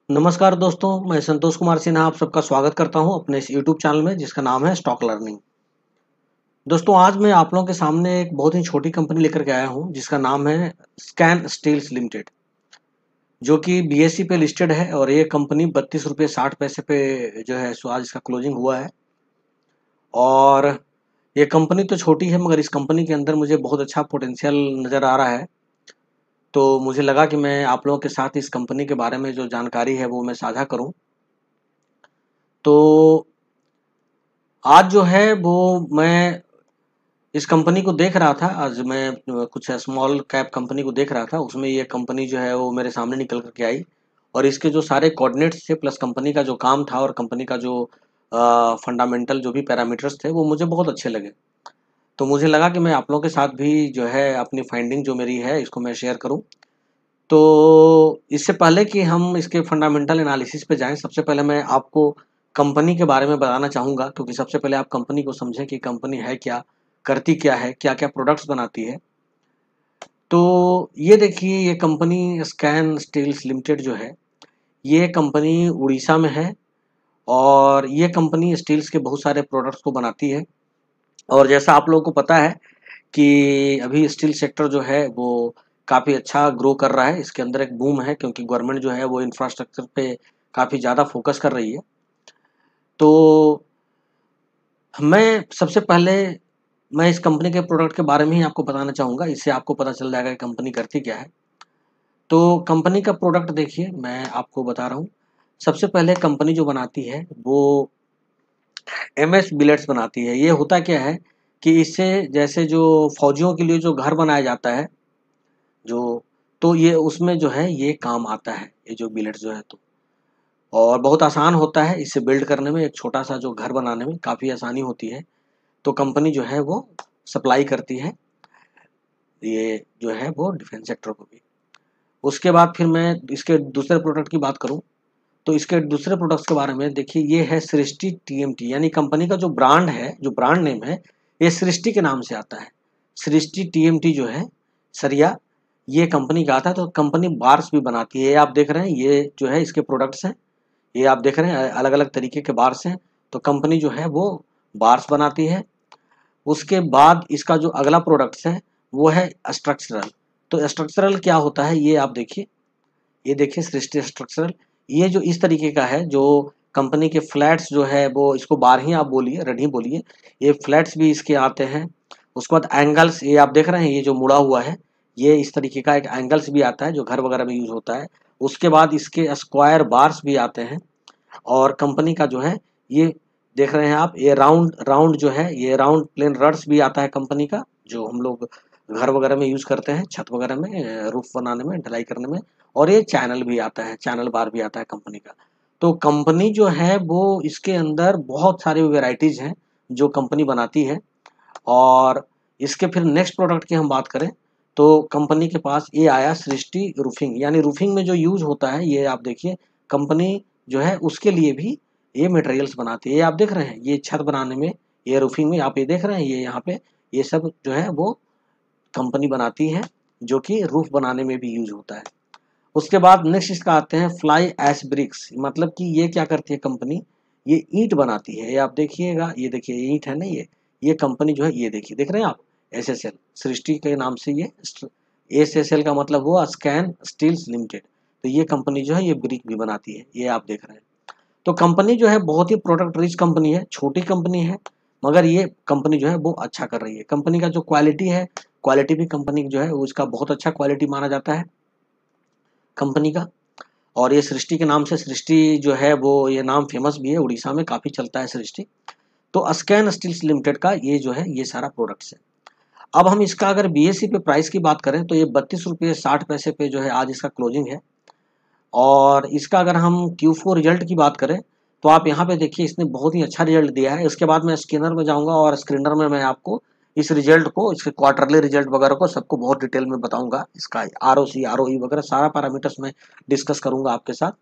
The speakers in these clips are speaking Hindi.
नमस्कार दोस्तों, मैं संतोष कुमार सिन्हा आप सबका स्वागत करता हूं अपने इस यूट्यूब चैनल में जिसका नाम है स्टॉक लर्निंग। दोस्तों, आज मैं आप लोगों के सामने एक बहुत ही छोटी कंपनी लेकर के आया हूं जिसका नाम है स्कैन स्टील्स लिमिटेड, जो कि बीएसई पे लिस्टेड है और ये कंपनी 32 रुपये 60 पैसे पे जो है सो आज इसका क्लोजिंग हुआ है। और ये कंपनी तो छोटी है मगर इस कंपनी के अंदर मुझे बहुत अच्छा पोटेंशियल नज़र आ रहा है। तो मुझे लगा कि मैं आप लोगों के साथ इस कंपनी के बारे में जो जानकारी है वो मैं साझा करूं। तो आज जो है वो मैं इस कंपनी को देख रहा था। आज मैं कुछ स्मॉल कैप कंपनी को देख रहा था, उसमें ये कंपनी जो है वो मेरे सामने निकल करके आई। और इसके जो सारे कोऑर्डिनेट्स थे प्लस कंपनी का जो काम था और कंपनी का जो फंडामेंटल जो भी पैरामीटर्स थे वो मुझे बहुत अच्छे लगे। तो मुझे लगा कि मैं आप लोगों के साथ भी जो है अपनी फाइंडिंग जो मेरी है इसको मैं शेयर करूं। तो इससे पहले कि हम इसके फंडामेंटल एनालिसिस पे जाएं, सबसे पहले मैं आपको कंपनी के बारे में बताना चाहूँगा, क्योंकि सबसे पहले आप कंपनी को समझें कि कंपनी है क्या, करती क्या है, क्या-क्या प्रोडक्ट्स बनाती है। तो ये देखिए, ये कंपनी स्कैन स्टील्स लिमिटेड जो है, ये कंपनी उड़ीसा में है और ये कंपनी स्टील्स के बहुत सारे प्रोडक्ट्स को बनाती है। और जैसा आप लोगों को पता है कि अभी स्टील सेक्टर जो है वो काफ़ी अच्छा ग्रो कर रहा है। इसके अंदर एक बूम है क्योंकि गवर्नमेंट जो है वो इंफ्रास्ट्रक्चर पे काफ़ी ज़्यादा फोकस कर रही है। तो मैं सबसे पहले मैं इस कंपनी के प्रोडक्ट के बारे में ही आपको बताना चाहूँगा, इससे आपको पता चल जाएगा कि कंपनी करती क्या है। तो कंपनी का प्रोडक्ट देखिए, मैं आपको बता रहा हूँ। सबसे पहले कंपनी जो बनाती है वो एमएस बिलेट्स बनाती है। ये होता क्या है कि इससे जैसे जो फौजियों के लिए जो घर बनाया जाता है, जो तो ये उसमें जो है ये काम आता है, ये जो बिलेट्स जो है तो। और बहुत आसान होता है इसे बिल्ड करने में, एक छोटा-सा जो घर बनाने में काफ़ी आसानी होती है। तो कंपनी जो है वो सप्लाई करती है, ये जो है वो डिफेंस सेक्टर को भी। उसके बाद फिर मैं इसके दूसरे प्रोडक्ट की बात करूँ, तो इसके दूसरे प्रोडक्ट्स के बारे में देखिए, ये है सृष्टि टीएमटी, यानी कंपनी का जो ब्रांड है, जो ब्रांड नेम है, ये सृष्टि के नाम से आता है। सृष्टि टीएमटी जो है, सरिया, ये कंपनी का आता है। तो कंपनी बार्स भी बनाती है। ये आप देख रहे हैं, ये जो है इसके प्रोडक्ट्स हैं। ये आप देख रहे हैं अलग-अलग तरीके के बार्स हैं। तो कंपनी जो है वो बार्स बनाती है। उसके बाद इसका जो अगला प्रोडक्ट्स है वो है स्ट्रक्चरल। तो स्ट्रक्चरल क्या होता है ये आप देखिए, ये देखिए सृष्टि स्ट्रक्चरल। ये जो इस तरीके का है, जो कंपनी के फ्लैट्स जो है वो इसको बार ही आप बोलिए, रड बोलिए, ये फ्लैट्स भी इसके आते हैं। उसके बाद एंगल्स, ये आप देख रहे हैं, ये जो मुड़ा हुआ है, ये इस तरीके का एक एंगल्स भी आता है जो घर वगैरह में यूज होता है। उसके बाद इसके स्क्वायर बार्स भी आते हैं। और कंपनी का जो है ये देख रहे हैं आप, ये राउंड राउंड जो है, ये राउंड प्लेन रड्स भी आता है कंपनी का, जो हम लोग घर वगैरह में यूज करते हैं, छत वगैरह में रूफ बनाने में, ढलाई करने में। और ये चैनल भी आता है, चैनल बार भी आता है कंपनी का। तो कंपनी जो है वो इसके अंदर बहुत सारी वेराइटीज हैं जो कंपनी बनाती है। और इसके फिर नेक्स्ट प्रोडक्ट की हम बात करें तो कंपनी के पास ये आया सृष्टि रूफिंग, यानी रूफिंग में जो यूज होता है, ये आप देखिए, कंपनी जो है उसके लिए भी ये मटेरियल्स बनाती है। ये आप देख रहे हैं, ये छत बनाने में, ये रूफिंग में आप ये देख रहे हैं, ये यहाँ पे ये सब जो है वो कंपनी बनाती है, जो कि रूफ बनाने में भी यूज होता है। उसके बाद नेक्स्ट इसका आते हैं फ्लाई ऐश ब्रिक्स, मतलब कि ये क्या करती है कंपनी, ये ईंट बनाती है। ये आप देखिएगा, ये देखिए ये ईंट है ना, ये कंपनी जो है, ये देखिए, देख रहे हैं आप, एसएसएल, सृष्टि के नाम से ये एसएसएल का मतलब हुआ स्कैन स्टील्स लिमिटेड। तो ये कंपनी जो है ये ब्रिक भी बनाती है, ये आप देख रहे हैं। तो कंपनी जो है बहुत ही प्रोडक्ट रिच कंपनी है, छोटी कंपनी है, मगर ये कंपनी जो है वो अच्छा कर रही है। कंपनी का जो क्वालिटी है, क्वालिटी भी कंपनी जो है वो इसका बहुत अच्छा क्वालिटी माना जाता है कंपनी का। और ये सृष्टि के नाम से, सृष्टि जो है वो ये नाम फेमस भी है, उड़ीसा में काफ़ी चलता है सृष्टि। तो स्कैन स्टील्स लिमिटेड का ये जो है ये सारा प्रोडक्ट्स है। अब हम इसका अगर बीएसई पे प्राइस की बात करें तो ये 32 रुपये 60 पैसे पे जो है आज इसका क्लोजिंग है। और इसका अगर हम Q4 रिजल्ट की बात करें तो आप यहाँ पे देखिए, इसने बहुत ही अच्छा रिजल्ट दिया है। इसके बाद मैं स्कैनर में जाऊँगा और स्क्रीनर में मैं आपको इस रिजल्ट को, इसके क्वार्टरली रिजल्ट वगैरह को सबको बहुत डिटेल में बताऊंगा। इसका आरओसी आरओई वगैरह सारा पैरामीटर्स में डिस्कस करूंगा आपके साथ।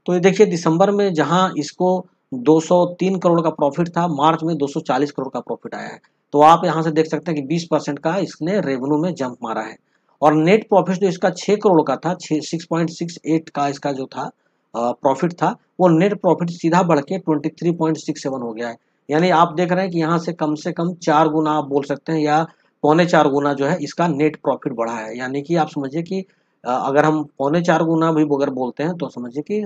तो ये देखिए, दिसंबर में जहां इसको 203 करोड़ का प्रॉफिट था, मार्च में 240 करोड़ का प्रॉफिट आया है। तो आप यहां से देख सकते हैं कि 20% का इसने रेवेन्यू में जंप मारा है। और नेट प्रॉफिट जो इसका 6 करोड़ का था, 6.68 का इसका जो था, प्रॉफिट था, वो नेट प्रॉफिट सीधा बढ़ के 23.67 हो गया है। यानी आप देख रहे हैं कि यहाँ से कम 4 गुना आप बोल सकते हैं, या पौने 4 गुना जो है इसका नेट प्रॉफिट बढ़ा है। यानी कि आप समझिए कि अगर हम पौने 4 गुना भी अगर बोलते हैं तो समझिए कि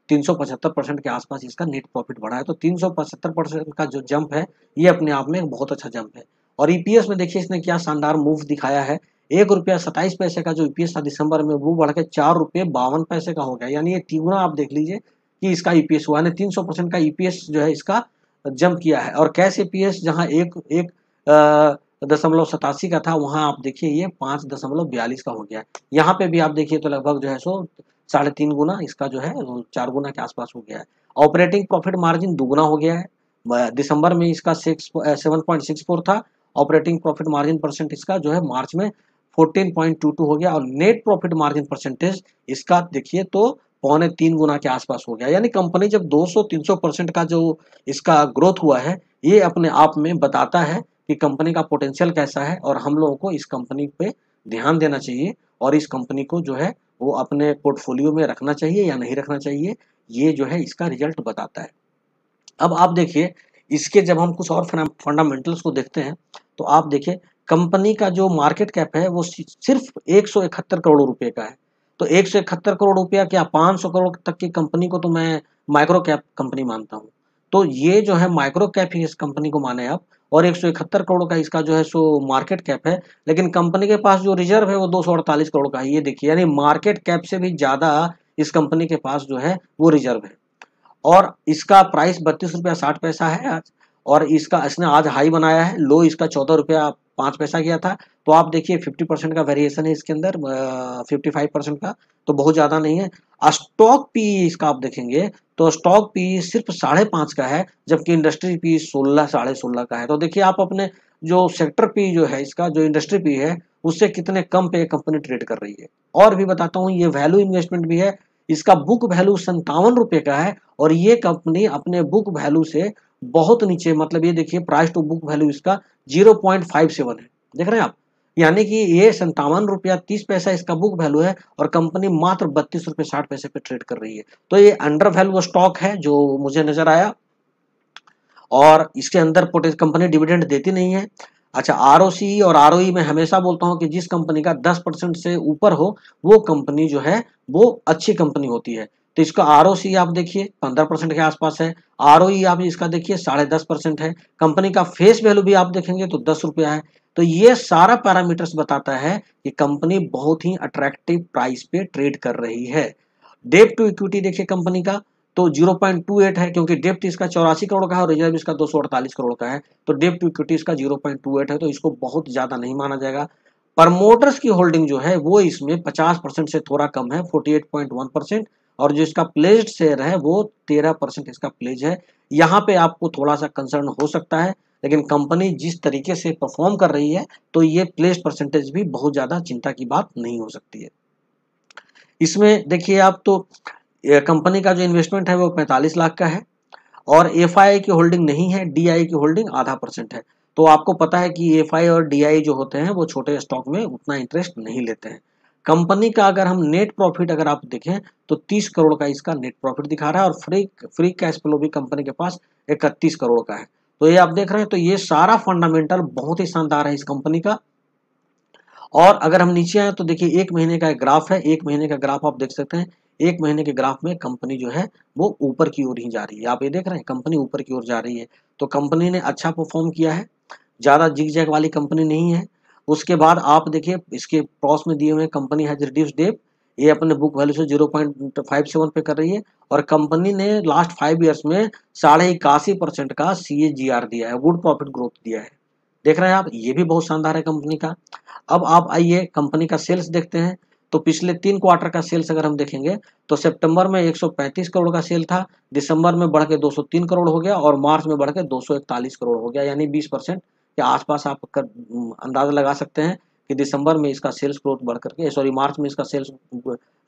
375% के आसपास इसका नेट प्रॉफिट बढ़ा है। तो 375% का जो जंप है, ये अपने आप में एक बहुत अच्छा जंप है। और ईपीएस में देखिए इसने क्या शानदार मूव दिखाया है। ₹1.27 का जो ईपीएस था दिसंबर में, वो बढ़ के ₹4.52 का हो गया। यानी ये तिगुना आप देख लीजिए कि इसका ईपीएस हुआ है। 300% का ईपीएस जो है इसका जंप किया है। और कैश ईपीएस जहाँ एक एक दशमलव 87 का था, वहां आप देखिए ये 5.42 का हो गया है। यहाँ पे भी आप देखिए तो लगभग जो है सो 3.5 गुना इसका जो है 4 गुना के आसपास हो गया है। ऑपरेटिंग प्रॉफिट मार्जिन दुगुना हो गया है। दिसंबर में इसका 7.64 था। ऑपरेटिंग प्रॉफिट मार्जिन परसेंट इसका जो है मार्च में 14.22 हो गया। और नेट प्रॉफिट मार्जिन परसेंटेज इसका देखिए तो पौने 3 गुना के आसपास हो गया। यानी कंपनी जब 200-300% का जो इसका ग्रोथ हुआ है, ये अपने आप में बताता है कि कंपनी का पोटेंशियल कैसा है, और हम लोगों को इस कंपनी पे ध्यान देना चाहिए और इस कंपनी को जो है वो अपने पोर्टफोलियो में रखना चाहिए या नहीं रखना चाहिए, ये जो है इसका रिजल्ट बताता है। अब आप देखिए, इसके जब हम कुछ और फंडामेंटल्स को देखते हैं, तो आप देखिए कंपनी का जो मार्केट कैप है वो सिर्फ 171 करोड़ रुपए का है। तो 171 करोड़ रुपया क्या 500 करोड़ तक की कंपनी को तो मैं माइक्रो कैप कंपनी मानता हूँ। तो ये जो है माइक्रो कैप ही इस कंपनी को माने आप। और 171 करोड़ का इसका जो है सो मार्केट कैप है, लेकिन कंपनी के पास जो रिजर्व है वो 248 करोड़ का है। ये देखिए, यानी मार्केट कैप से भी ज्यादा इस कंपनी के पास जो है वो रिजर्व है। और इसका प्राइस ₹32.60 है आज। और इसने आज हाई बनाया है, लो इसका ₹14.05 किया था। तो आप देखिए 50% का वेरिएशन है इसके अंदर, 55% का, तो बहुत ज़्यादा नहीं है। स्टॉक पी इसका आप देखेंगे तो स्टॉक पी सिर्फ 5.5 का है, जबकि इंडस्ट्री पी 16 16.5 का है। तो देखिए आप अपने जो सेक्टर पी जो है इसका, जो इंडस्ट्री पी है, उससे कितने कम पे कंपनी ट्रेड कर रही है। और भी बताता हूँ, ये वैल्यू इन्वेस्टमेंट भी है। इसका बुक वैल्यू ₹57 का है, और ये कंपनी अपने बुक वैल्यू से बहुत नीचे, मतलब ये देखिए प्राइस टू बुक वैल्यू इसका 0.57 है। देख रहे हैं आप, यानी कि ये ₹57.30 इसका बुक वैल्यू है, और कंपनी मात्र ₹32.60 पे ट्रेड कर रही है। तो ये अंडर वैल्यू स्टॉक है जो मुझे नजर आया। और इसके अंदर कंपनी डिविडेंड देती नहीं है। अच्छा, आरओसी और आरओई में हमेशा बोलता हूं कि जिस कंपनी का 10% से ऊपर हो, वो कंपनी जो है वो अच्छी कंपनी होती है। तो इसका आरओसी आप देखिए 15% के आसपास है। आरओई आप इसका देखिए 10.5% है। कंपनी का फेस वैल्यू भी आप देखेंगे तो ₹10 है। तो ये सारा पैरामीटर्स बताता है कि कंपनी बहुत ही अट्रैक्टिव प्राइस पे ट्रेड कर रही है। डेट टू इक्विटी देखिए कंपनी का, तो 0.28 है, क्योंकि डेप्ट इसका 84 करोड़ का है और रिजर्व इसका 248 करोड़ का है। तो डेप्ट टू इक्विटी इसका 0.28 है, तो इसको बहुत ज्यादा नहीं माना जाएगा। प्रमोटर्स की होल्डिंग जो है वो इसमें 50% से थोड़ा कम है, 48.1%। और जो इसका प्लेज्ड शेयर है वो 13% इसका प्लेज है। यहाँ पे आपको थोड़ा सा कंसर्न हो सकता है, लेकिन कंपनी जिस तरीके से परफॉर्म कर रही है, तो ये प्लेज परसेंटेज भी बहुत ज्यादा चिंता की बात नहीं हो सकती है। इसमें देखिए आप तो कंपनी का जो इन्वेस्टमेंट है वो 45 लाख का है, और एफआई की होल्डिंग नहीं है, डीआई की होल्डिंग ½ % है। तो आपको पता है कि एफआई और डीआई जो होते हैं वो छोटे स्टॉक में उतना इंटरेस्ट नहीं लेते हैं। कंपनी का अगर हम नेट प्रॉफिट अगर आप देखें तो 30 करोड़ का इसका नेट प्रॉफिट दिखा रहा है, और फ्री कैश फ्लो भी कंपनी के पास 31 करोड़ का है। तो ये आप देख रहे हैं, तो ये सारा फंडामेंटल बहुत ही शानदार है इस कंपनी का। और अगर हम नीचे आए तो देखिए 1 महीने का एक ग्राफ है। 1 महीने का ग्राफ आप देख सकते हैं। 1 महीने के ग्राफ में कंपनी जो है वो ऊपर की ओर ही जा रही है। आप ये देख रहे हैं कंपनी ऊपर की ओर जा रही है। तो कंपनी ने अच्छा परफॉर्म किया है, ज़्यादा जिग-जैग वाली कंपनी नहीं है। उसके बाद आप देखिए इसके प्रॉस में दिए हुए कंपनी हैज़ रिड्यूस्ड डेट, ये अपने बुक वैल्यू से 0.57 पे कर रही है। और कंपनी ने लास्ट 5 ईयर्स में 81.5% का सीएजीआर दिया है, गुड प्रॉफिट ग्रोथ दिया है। देख रहे हैं आप, ये भी बहुत शानदार है कंपनी का। अब आप आइए कंपनी का सेल्स देखते हैं। तो पिछले 3 क्वार्टर का सेल्स अगर हम देखेंगे तो सितंबर में 135 करोड़ का सेल था, दिसंबर में बढ़ के 203 करोड़ हो गया, और मार्च में बढ़ के 241 करोड़ हो गया। यानी 20% के आसपास आप अंदाजा लगा सकते हैं कि दिसंबर में इसका सेल्स ग्रोथ बढ़ करके, सॉरी मार्च में इसका सेल्स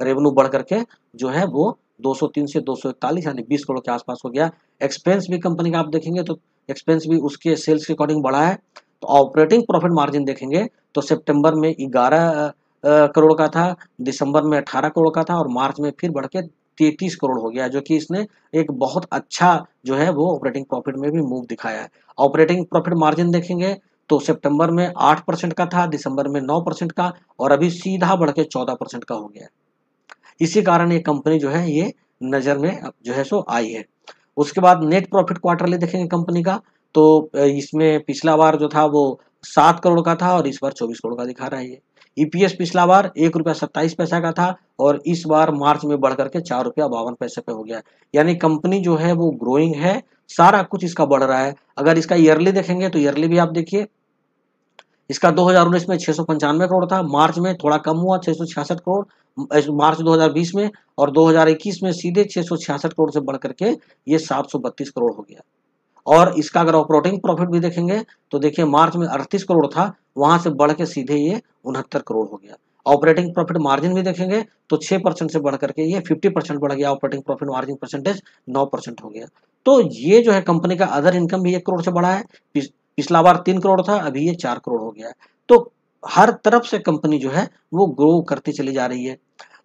रेवेन्यू बढ़ करके जो है वो 203 से 241 यानी 20 करोड़ के आसपास हो गया। एक्सपेंस भी कंपनी का आप देखेंगे तो एक्सपेंस भी उसके सेल्स के अकॉर्डिंग बढ़ा है। तो ऑपरेटिंग प्रॉफिट मार्जिन देखेंगे तो सितंबर में 11 करोड़ का था, दिसंबर में 18 करोड़ का था, और मार्च में फिर बढ़ के 33 करोड़ हो गया, जो कि इसने एक बहुत अच्छा जो है वो ऑपरेटिंग प्रॉफिट में भी मूव दिखाया है। ऑपरेटिंग प्रॉफिट मार्जिन देखेंगे तो सितंबर में 8% का था, दिसंबर में 9% का, और अभी सीधा बढ़ के 14% का हो गया है। इसी कारण ये कंपनी जो है ये नज़र में जो है सो आई है। उसके बाद नेट प्रॉफिट क्वार्टरली देखेंगे कंपनी का, तो इसमें पिछला बार जो था वो 7 करोड़ का था और इस बार 24 करोड़ का दिखा रहा है ये। ईपीएस पिछला बार ₹1.27 का था और इस बार मार्च में बढ़ करके ₹4.52 पे हो गया। यानी कंपनी जो है वो ग्रोइंग है, सारा कुछ इसका बढ़ रहा है। अगर इसका ईयरली देखेंगे तो ईयरली भी आप देखिए, इसका 2019 में 695 करोड़ था, मार्च में थोड़ा कम हुआ 666 करोड़, मार्च 2020 में, और 2021 में सीधे 666 करोड़ से बढ़ करके ये 732 करोड़ हो गया। और इसका अगर ऑपरेटिंग प्रॉफिट भी देखेंगे तो देखिए मार्च में 38 करोड़ था, वहां से बढ़ के सीधे ये 69 करोड़ हो गया। ऑपरेटिंग प्रॉफिट मार्जिन भी देखेंगे तो 6% से बढ़ करके ये 50% बढ़ गया, ऑपरेटिंग प्रॉफिट मार्जिन परसेंटेज 9% हो गया। तो ये जो है कंपनी का अदर इनकम भी 1 करोड़ से बढ़ा है, पिछला बार 3 करोड़ था, अभी ये 4 करोड़ हो गया है। तो हर तरफ से कंपनी जो है वो ग्रो करती चली जा रही है।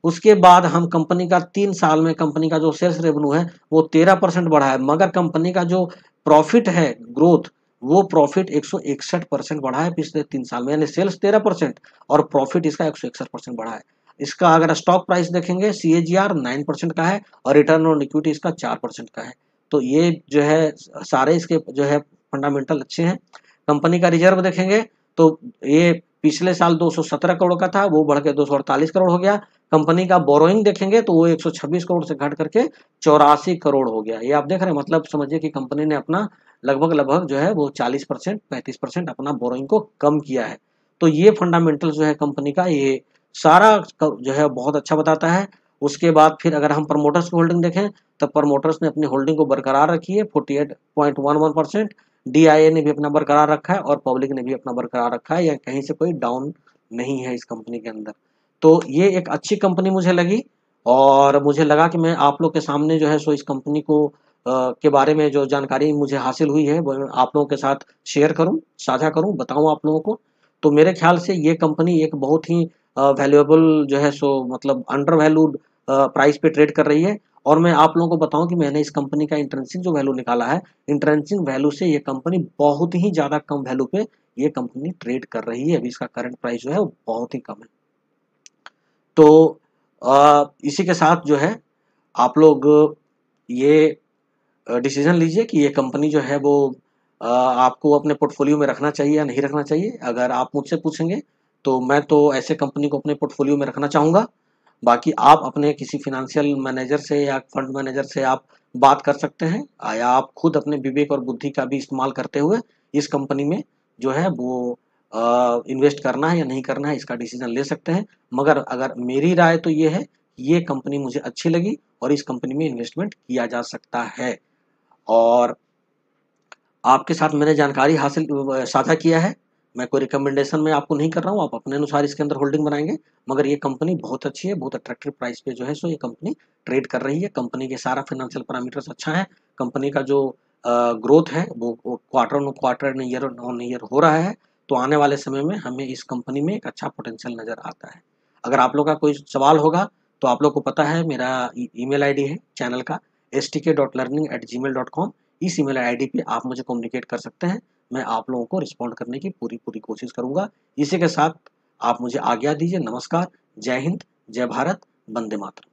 उसके बाद हम कंपनी का 3 साल में कंपनी का जो सेल्स रेवेन्यू है वो 13% बढ़ा है, मगर कंपनी का जो प्रॉफिट है ग्रोथ, वो प्रॉफिट 161% बढ़ा है पिछले 3 साल में, यानी सेल्स 13% और प्रॉफिट इसका 161% बढ़ा है। इसका अगर स्टॉक प्राइस देखेंगे सीएजीआर 9% का है और रिटर्न ऑन इक्विटी इसका 4% का है। तो ये जो है सारे इसके जो है फंडामेंटल अच्छे हैं। कंपनी का रिजर्व देखेंगे तो ये पिछले साल 217 करोड़ का था, वो बढ़ के 248 करोड़ हो गया। कंपनी का बोरोइंग देखेंगे तो वो 126 करोड़ से घट करके 84 करोड़ हो गया। ये आप देख रहे हैं, मतलब समझिए कि कंपनी ने अपना लगभग जो है वो 40% 35% अपना बोरोइंग को कम किया है। तो ये फंडामेंटल जो है कंपनी का, ये सारा जो है बहुत अच्छा बताता है। उसके बाद फिर अगर हम प्रमोटर्स की होल्डिंग देखें तो प्रमोटर्स ने अपनी होल्डिंग को बरकरार रखी है 48.11%। डीआईए ने भी अपना बरकरार रखा है और पब्लिक ने भी अपना बरकरार रखा है, या कहीं से कोई डाउन नहीं है इस कंपनी के अंदर। तो ये एक अच्छी कंपनी मुझे लगी और मुझे लगा कि मैं आप लोग के सामने जो है सो इस कंपनी को के बारे में जो जानकारी मुझे हासिल हुई है वो आप लोगों के साथ शेयर करूं, साझा करूं, बताऊं आप लोगों को। तो मेरे ख्याल से ये कंपनी एक बहुत ही वैल्यूएबल जो है सो मतलब अंडर वैल्यूड प्राइस पे ट्रेड कर रही है। और मैं आप लोगों को बताऊं कि मैंने इस कंपनी का इंट्रिंसिक जो वैल्यू निकाला है, इंट्रिंसिक वैल्यू से ये कंपनी बहुत ही ज़्यादा कम वैल्यू पे ये कंपनी ट्रेड कर रही है। अभी इसका करंट प्राइस जो है वो बहुत ही कम है। तो इसी के साथ जो है आप लोग ये डिसीजन लीजिए कि ये कंपनी जो है वो आपको अपने पोर्टफोलियो में रखना चाहिए या नहीं रखना चाहिए। अगर आप मुझसे पूछेंगे तो मैं तो ऐसे कंपनी को अपने पोर्टफोलियो में रखना चाहूँगा। बाकी आप अपने किसी फाइनेंशियल मैनेजर से या फंड मैनेजर से आप बात कर सकते हैं, या आप खुद अपने विवेक और बुद्धि का भी इस्तेमाल करते हुए इस कंपनी में जो है वो इन्वेस्ट करना है या नहीं करना है इसका डिसीजन ले सकते हैं। मगर अगर मेरी राय तो ये है, ये कंपनी मुझे अच्छी लगी और इस कंपनी में इन्वेस्टमेंट किया जा सकता है। और आपके साथ मैंने जानकारी हासिल साझा किया है। मैं कोई रिकमेंडेशन में आपको नहीं कर रहा हूँ, आप अपने अनुसार इसके अंदर होल्डिंग बनाएँगे। मगर ये कंपनी बहुत अच्छी है, बहुत अट्रैक्टिव प्राइस पे जो है सो ये कंपनी ट्रेड कर रही है। कंपनी के सारा फाइनेंशियल पैरामीटर्स अच्छा है। कंपनी का जो ग्रोथ है वो quarter on quarter, year on year हो रहा है। तो आने वाले समय में हमें इस कंपनी में एक अच्छा पोटेंशियल नज़र आता है। अगर आप लोग का कोई सवाल होगा तो आप लोग को पता है मेरा ईमेल आईडी है चैनल का stk.learning@gmail.com। इस ईमेल आईडी पे आप मुझे कम्युनिकेट कर सकते हैं। मैं आप लोगों को रिस्पॉन्ड करने की पूरी कोशिश करूँगा। इसी के साथ आप मुझे आज्ञा दीजिए। नमस्कार, जय हिंद, जय भारत, वंदे मातरम।